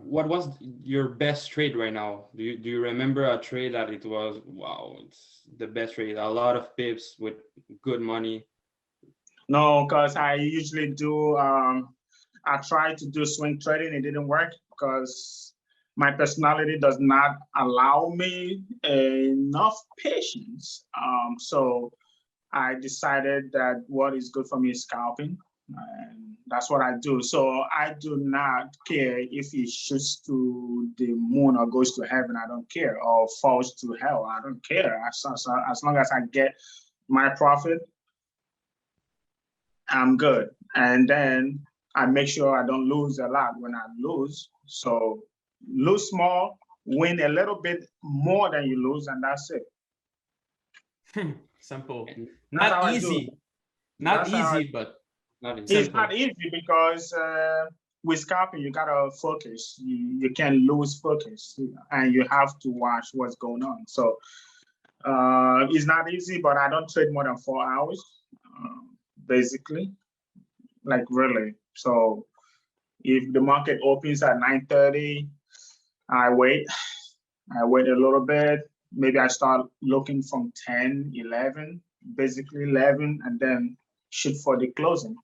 what was your best trade right now? Do you remember a trade that it was, wow, it's the best trade, a lot of pips with good money? No, because I usually do. I tried to do swing trading. It didn't work because my personality does not allow me enough patience. So I decided that what is good for me is scalping, and that's what I do. So I do not care if it shoots to the moon or goes to heaven. I don't care, or falls to hell. I don't care. As long as I get my profit, I'm good. And then I make sure I don't lose a lot when I lose. So lose small, win a little bit more than you lose, and that's it. Simple. That's how Not I do it. easy. Not That's how easy, but Not in It's simple. not easy because with scalping, you gotta focus. You can't lose focus, and you have to watch what's going on. So it's not easy, but I don't trade more than 4 hours, basically, like really. So if the market opens at 9:30, I wait. I wait a little bit. Maybe I start looking from 10, 11, basically 11, and then shoot for the closing.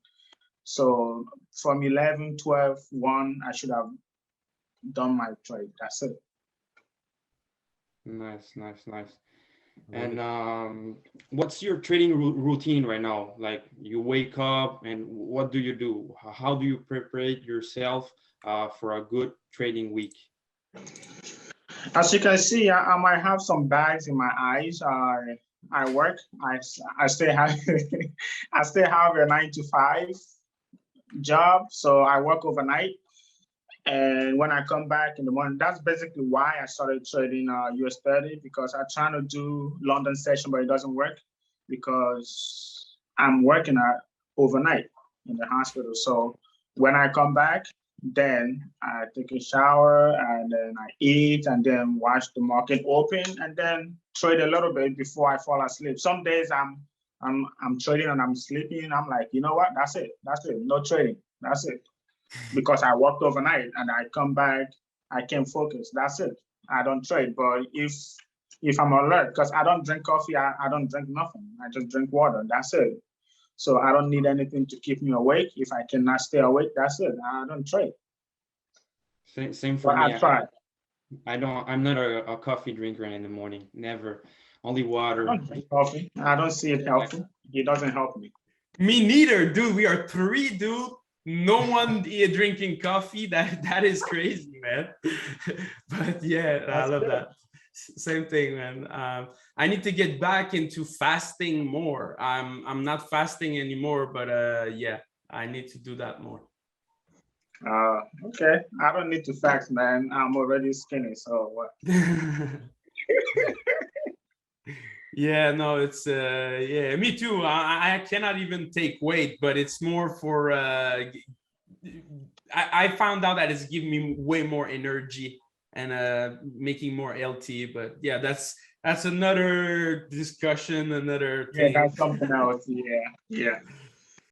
So from 11, 12, 1, I should have done my trade. That's it. Nice, nice, nice. And what's your trading routine right now? Like you wake up and what do you do? How do you prepare yourself for a good trading week? As you can see, I might have some bags in my eyes. I work. I still have I still have a 9 to 5 job, so I work overnight. And when I come back in the morning, that's basically why I started trading US30 because I'm trying to do London session, but it doesn't work because I'm working overnight in the hospital. So when I come back, then I take a shower and then I eat and then watch the market open and then trade a little bit before I fall asleep. Some days I'm trading and I'm sleeping and I'm like, you know what? That's it. That's it. No trading. That's it. Because I worked overnight and I come back, I can focus. That's it. I don't trade. But if I'm alert, because I don't drink coffee, I don't drink nothing. I just drink water. That's it. So I don't need anything to keep me awake. If I cannot stay awake, that's it. I don't trade. Same for But me. I try. I'm not a coffee drinker in the morning. Never. Only I water. don't drink coffee. I don't see it healthy. It doesn't help me. me neither, dude. We are three, dude. No one drinking coffee. That is crazy, man. But yeah, I love that. Same thing, man. I need to get back into fasting more. I'm not fasting anymore, but yeah, I need to do that more. Okay. I don't need to fast, man. I'm already skinny, so what? Yeah, no, it's yeah, me too. I cannot even take weight, but it's more for I found out that it's giving me way more energy and making more LT. But yeah, that's another discussion, another Yeah, thing. that's something else. Yeah, yeah.